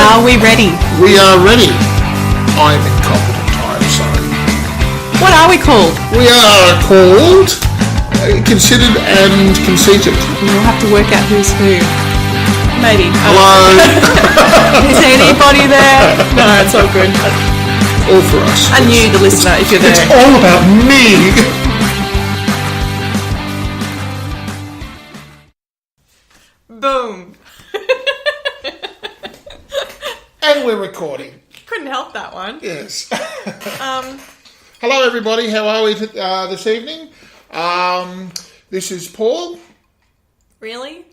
Are we ready? We are ready. I'm incompetent, I'm sorry. What are we called? We are called Considered and Conceited. We'll have to work out who's who. Maybe. Hello. Is anybody there? No, it's all good. All for us. And you, the listener, if you're there. It's all about me. Boom. And we're recording. Couldn't help that one. Yes. Hello, everybody. How are we this evening? This is Paul. Really?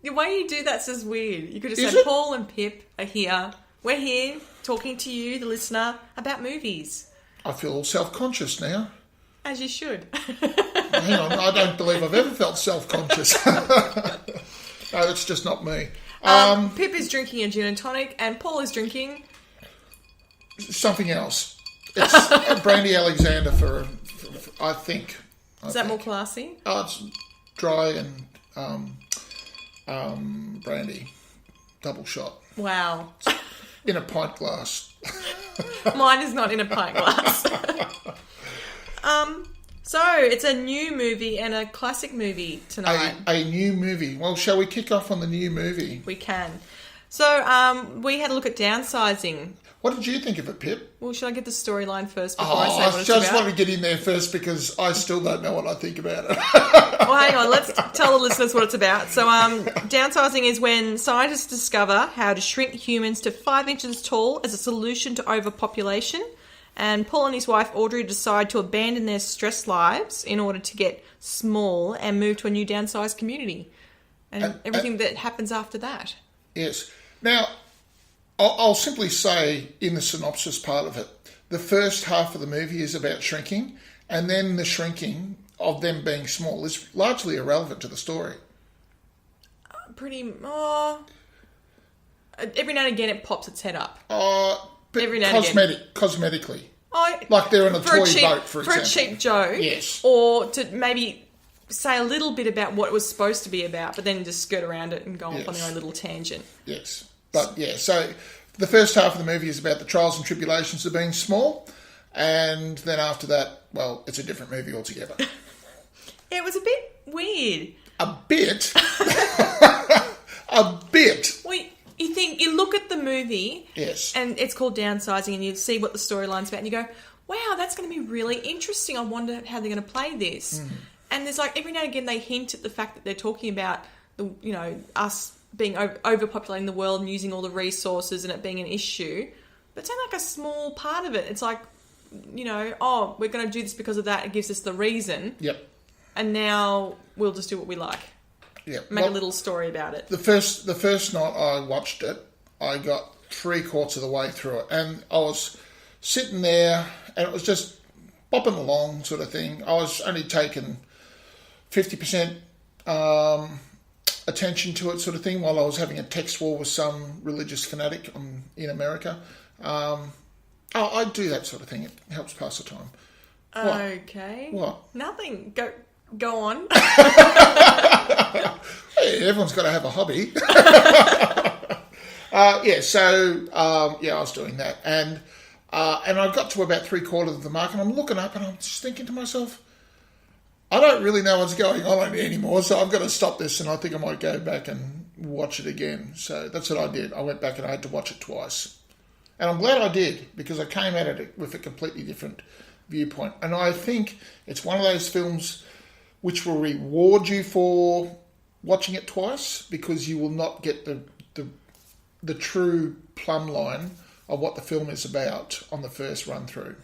The way you do that's just weird. You could have Is said it? Paul and Pip are here. We're here talking to you, the listener, about movies. I feel all self-conscious now. As you should. Hang on, I don't believe I've ever felt self-conscious. No, that's just not me. Pip is drinking a gin and tonic, and Paul is drinking Something else. It's a Brandy Alexander for I think. Is that more classy? Oh, it's dry and brandy, double shot Wow. in a pint glass. Mine is not in a pint glass. So it's a new movie and a classic movie tonight. A new movie. Well, shall we kick off on the new movie? We can. So we had a look at Downsizing. What did you think of it, Pip? Well, should I get the storyline first before I say what I it's just about? want to get in there first because I still don't know what I think about it. Well, hang on. Let's tell the listeners what it's about. So downsizing is when scientists discover how to shrink humans to 5 inches tall as a solution to overpopulation. And Paul and his wife Audrey decide to abandon their stressed lives in order to get small and move to a new downsized community. And everything that happens after that. Yes. Now, I'll simply say in the synopsis part of it, the first half of the movie is about shrinking, and then the shrinking of them being small is largely irrelevant to the story. Every now and again it pops its head up. But Every now and cosmetically. Oh, Like they're in a toy boat, for example. For a cheap Joe. Yes. Or to maybe say a little bit about what it was supposed to be about, but then just skirt around it and go off on their own little tangent. Yes. But yeah, so the first half of the movie is about the trials and tribulations of being small, and then after that, well, it's a different movie altogether. It was a bit weird. A bit? A bit? Well, you look at the movie, Yes. and it's called Downsizing, and you see what the storyline's about, and you go, wow, that's going to be really interesting. I wonder how they're going to play this. And there's like, every now and again, they hint at the fact that they're talking about, us being overpopulating the world and using all the resources and it being an issue. But it's only like a small part of it. It's like, we're going to do this because of that. It gives us the reason. Yep. And now we'll just do what we like. Yep. Make a little story about it. The first night I watched it, I got 3/4 of the way through it, and I was sitting there, and it was just bopping along, sort of thing. I was only taking 50% attention to it, sort of thing, while I was having a text war with some religious fanatic in America. I do that sort of thing. It helps pass the time. Okay. What? Nothing. Go on. Hey, everyone's got to have a hobby. I was doing that, and I got to about 3/4 of the mark, and I'm looking up, and I'm just thinking to myself, I don't really know what's going on anymore, so I've got to stop this, and I think I might go back and watch it again. So that's what I did. I went back and I had to watch it twice, and I'm glad I did, because I came at it with a completely different viewpoint, and I think it's one of those films which will reward you for watching it twice, because you will not get the true plumb line of what the film is about on the first run through.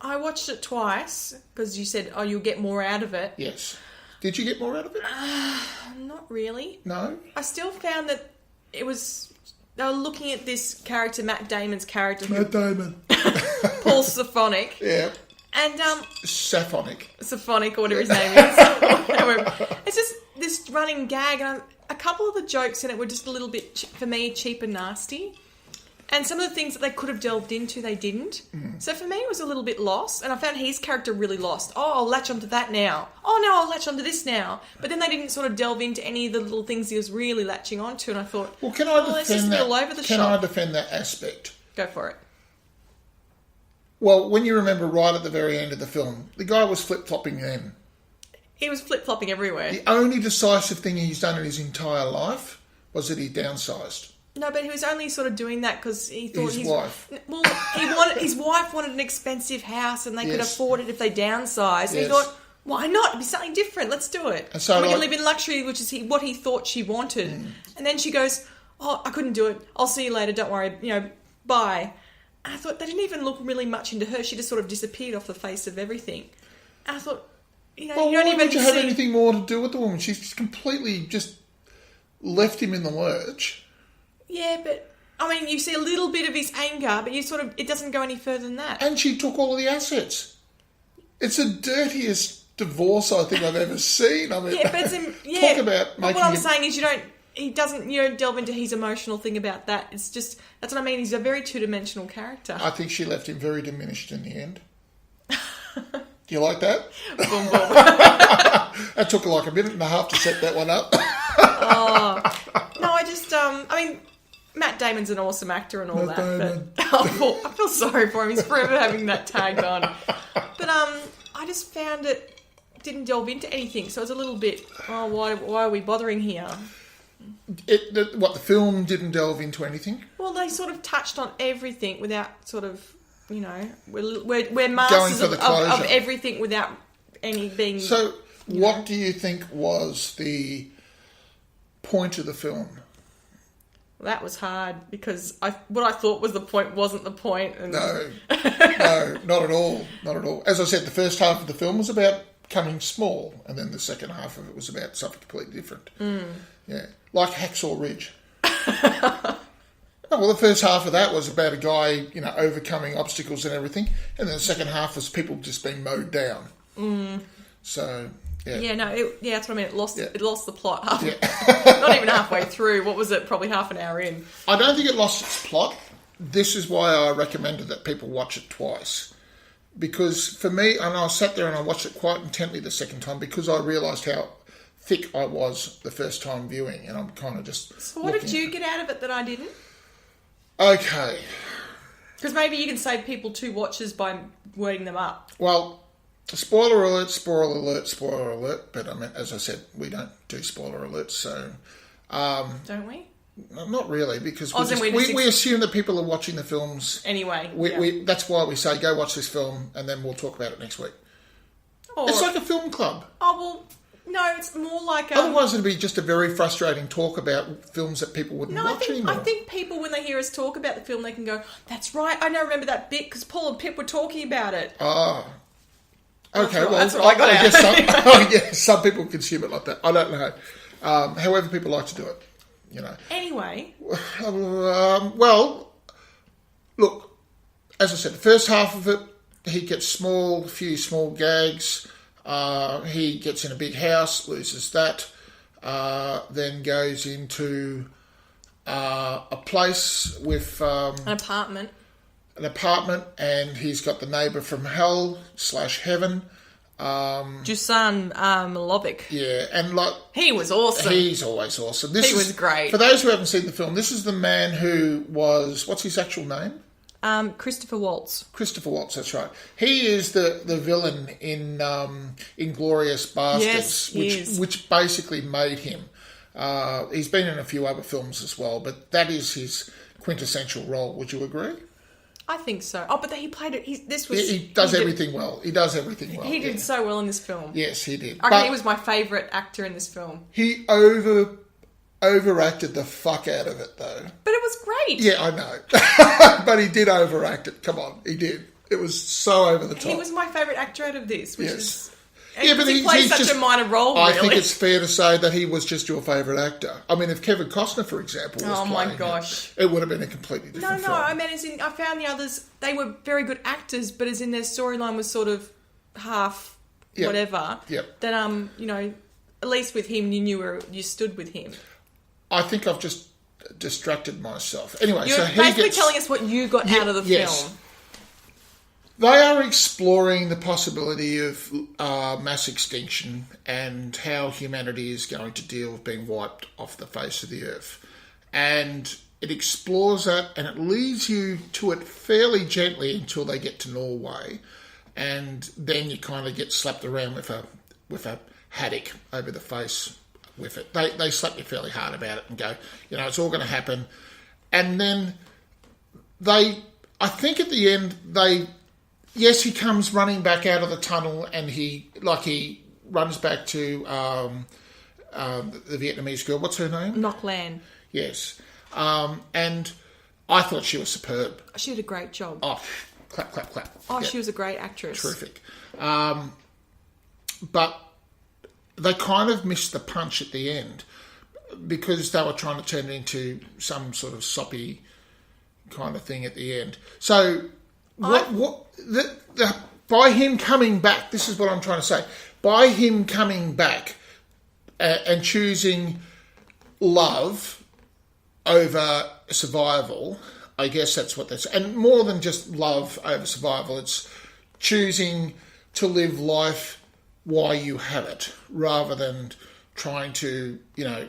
I watched it twice because you said, you'll get more out of it. Yes. Did you get more out of it? Not really. No? I still found that they were looking at this character, Matt Damon's character. Matt Daemon. Paul Sophonic. Yeah. And, Sophonic or whatever his name is. It's just this running gag, and a couple of the jokes in it were just a little bit, for me, cheap and nasty. And some of the things that they could have delved into, they didn't. So for me, it was a little bit lost. And I found his character really lost. Oh, I'll latch onto that now. Oh, no, I'll latch onto this now. But then they didn't sort of delve into any of the little things he was really latching onto. And I thought, well, can I it's just defend a bit that? all over the Can shop. I defend that aspect? Go for it. Well, when you remember right at the very end of the film, the guy was flip-flopping then. He was flip-flopping everywhere. The only decisive thing he's done in his entire life was that he downsized. No, but he was only sort of doing that because he thought His wife. Well, his wife wanted an expensive house, and they could Yes. afford it if they downsized. And he Yes. thought, why not? It'd be something different. Let's do it. And so, we can like- live in luxury, which is what he thought she wanted. And then she goes, "Oh, I couldn't do it. I'll see you later. Don't worry. Bye." And I thought they didn't even look really much into her. She just sort of disappeared off the face of everything. And I thought, Well, you why don't even would you have see. anything more to do with the woman? She's just completely just left him in the lurch. Yeah, but I mean, you see a little bit of his anger, but it doesn't go any further than that. And she took all of the assets. It's the dirtiest divorce I think I've ever seen. I mean, Yeah, but talk about but making what I'm it- saying is he doesn't delve into his emotional thing about that. It's just, that's what I mean. He's a very two-dimensional character. I think she left him very diminished in the end. Do you like that? Boom, boom. That took like a minute and a half to set that one up. No, I mean, Matt Damon's an awesome actor and all Matt that. Damon. But I feel sorry for him. He's forever having that tagged on. But I just found it didn't delve into anything. So it was a little bit, why are we bothering here? The film didn't delve into anything? Well, they sort of touched on everything without sort of, we're masters for the of closure. everything without any being... So, what do you think was the point of the film? That was hard because what I thought was the point wasn't the point. And... No, not at all. Not at all. As I said, the first half of the film was about becoming small, and then the second half of it was about something completely different. Yeah, like Hacksaw Ridge. Well, the first half of that was about a guy, overcoming obstacles and everything, and then the second half was people just being mowed down. So, yeah. Yeah, no, that's what I mean. It lost the plot. Yeah. Not even halfway through. What was it? Probably half an hour in. I don't think it lost its plot. This is why I recommended that people watch it twice. Because for me, and I sat there and I watched it quite intently the second time because I realised how thick I was the first time viewing, and I'm kind of just... So what did you get out of it that I didn't? Okay. Because maybe you can save people 2 watches by wording them up. Well, spoiler alert, spoiler alert, spoiler alert. But I mean, as I said, we don't do spoiler alerts, so... Don't we? Not really, because then we assume that people are watching the films. Anyway. That's why we say, go watch this film, and then we'll talk about it next week. Or, It's like a film club. oh, well, no, it's more like a... Otherwise, it'd be just a very frustrating talk about films that people wouldn't watch anymore. I think people, when they hear us talk about the film, they can go, that's right, I now remember that bit because Paul and Pip were talking about it. Ah. Okay, right, well, that's what I got I guess some people consume it like that. I don't know. However people like to do it, Anyway. Well, look, as I said, the first half of it, he gets a few small gags. He gets in a big house, loses that, then goes into a place with... An apartment. And he's got the neighbour from hell/heaven. Dusan Malovic. Yeah, and like... He was awesome. He's always awesome. He was great. For those who haven't seen the film, this is the man who was... What's his actual name? Christopher Waltz. Christopher Waltz, that's right. He is the villain in Inglourious Bastards, Yes, which basically made him. He's been in a few other films as well, but that is his quintessential role. Would you agree? I think so. Oh, but he played it. He does everything well. He does everything well. He did so well in this film. Yes, he did. I reckon he was my favourite actor in this film. He overacted the fuck out of it, though. But it was great. Yeah, I know. But he did overact it. Come on, he did. It was so over the top. He was my favourite actor out of this, which is... Yeah, but he plays he's such just, a minor role, I really. think it's fair to say that he was just your favourite actor. I mean, if Kevin Costner, for example, was Oh, my playing gosh. it would have been a completely different film. I mean, I found the others, they were very good actors, but as in their storyline was sort of half whatever. Yep. Then, at least with him, you stood with him. I think I've just distracted myself. Anyway, You're so he basically gets... telling us what you got out of the film. They are exploring the possibility of mass extinction and how humanity is going to deal with being wiped off the face of the earth. And it explores that, and it leads you to it fairly gently until they get to Norway. And then you kind of get slapped around with a haddock over the face with it. They slap you fairly hard about it and go, you know, it's all going to happen. And then I think at the end, yes, he comes running back out of the tunnel and he runs back to the Vietnamese girl. What's her name? Ngoc Lan. Yes. And I thought she was superb. She did a great job. Oh, clap, clap, clap. Oh, yeah. She was a great actress. Terrific. But they kind of missed the punch at the end because they were trying to turn it into some sort of soppy kind of thing at the end. So by him coming back, this is what I'm trying to say, by him coming back and choosing love over survival, I guess that's what that's... And more than just love over survival, it's choosing to live life while you have it, rather than trying to, you know,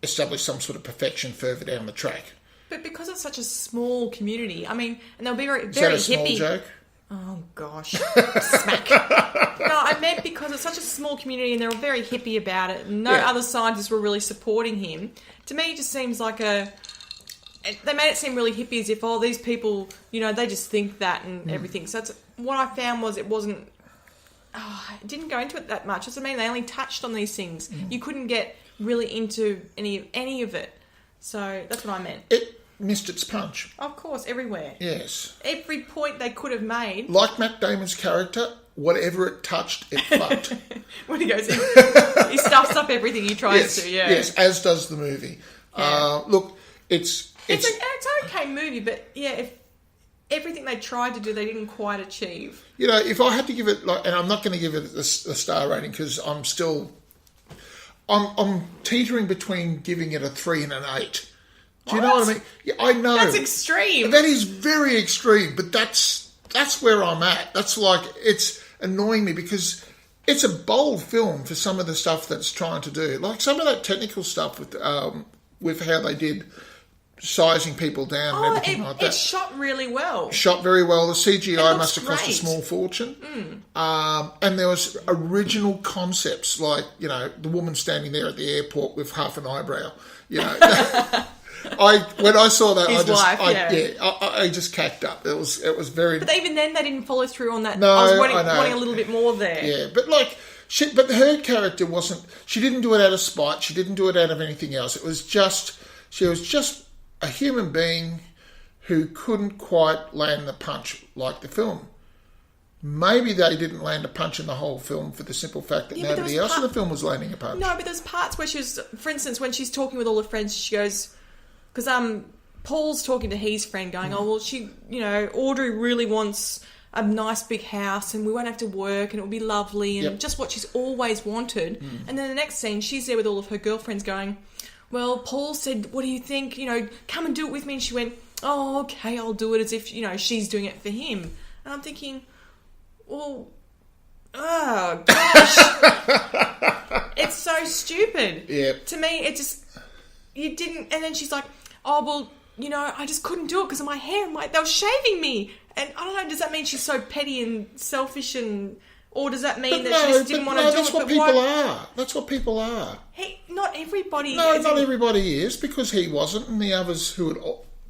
establish some sort of perfection further down the track. But because it's such a small community, I mean, and they'll be very Is that a small hippie. joke? Oh, gosh. Smack. No, I meant because it's such a small community and they're all very hippie about it. No other scientists were really supporting him. To me, it just seems like they made it seem really hippie, as if, oh, these people, you know, they just think that and everything. So what I found was it didn't go into it that much. That's what I mean. They only touched on these things. You couldn't get really into any of it. So that's what I meant. It missed its punch. Of course, everywhere. Yes. Every point they could have made. Like Matt Damon's character, whatever it touched, it fucked. When he goes in, he stuffs up everything he tries to, yeah. Yes, as does the movie. Yeah. Look, it's an okay movie, but yeah, if everything they tried to do, they didn't quite achieve. You know, if I had to give it, and I'm not going to give it a star rating because I'm teetering between giving it a 3 and an 8. Do you know what I mean? Yeah, I know. That's extreme. That is very extreme, but that's where I'm at. That's like, it's annoying me because it's a bold film for some of the stuff that's trying to do. Like some of that technical stuff with how they did sizing people down and everything like that. It's shot really well. Shot very well. The CGI must have cost a great. small fortune. And there was original concepts like, you know, the woman standing there at the airport with half an eyebrow. You know, when I saw that, I just cacked up. It was very. But even then, they didn't follow through on that. No, I was wanting a little bit more there. Yeah, but like. But her character wasn't. She didn't do it out of spite. She didn't do it out of anything else. It was just. She was just a human being who couldn't quite land the punch like the film. Maybe they didn't land a punch in the whole film for the simple fact that nobody else in the film was landing a punch. No, but there's parts where she was, for instance, when she's talking with all her friends, she goes, because Paul's talking to his friend going, oh, well, she, you know, Audrey really wants a nice big house and we won't have to work and it'll be lovely and just what she's always wanted. And then the next scene, she's there with all of her girlfriends going, well, Paul said, what do you think? You know, come and do it with me. And she went, oh, okay, I'll do it, as if, you know, she's doing it for him. And I'm thinking, well, oh, gosh. It's so stupid. Yeah. To me, it just, you didn't, and then she's like, oh, well, you know, I just couldn't do it because of my hair. They were shaving me. And I don't know, does that mean she's so petty and selfish or does that mean that she just didn't want to do it? That's what people are. That's what people are. Not everybody. No, not everybody is, because he wasn't, and the others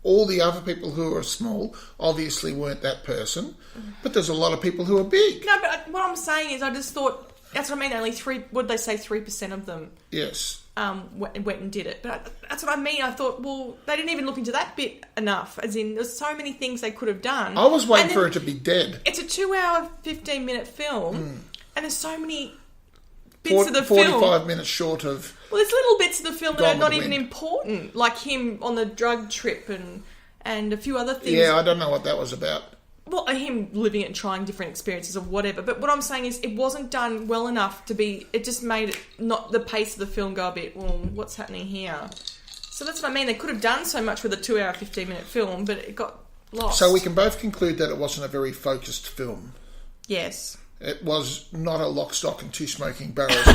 all the other people who are small obviously weren't that person. But there's a lot of people who are big. No, but what I'm saying is, I just thought that's what I mean. Only 3% of them. Yes. Went and did it. But that's what I mean. I thought, well, they didn't even look into that bit enough. As in, there's so many things they could have done. I was waiting for it to be dead. It's a 2-hour, 15-minute film, and there's so many bits of the 45 film. minutes short of. Well, there's little bits of the film that are not even Wind. important, like him on the drug trip and a few other things. Yeah, I don't know what that was about. Well, him living it and trying different experiences or whatever. But what I'm saying is it wasn't done well enough to be... It just made it not the pace of the film go a bit, well, what's happening here? So that's what I mean. They could have done so much with a 2-hour, 15-minute film, but it got lost. So we can both conclude that it wasn't a very focused film. Yes. It was not a lock, stock and two smoking barrels.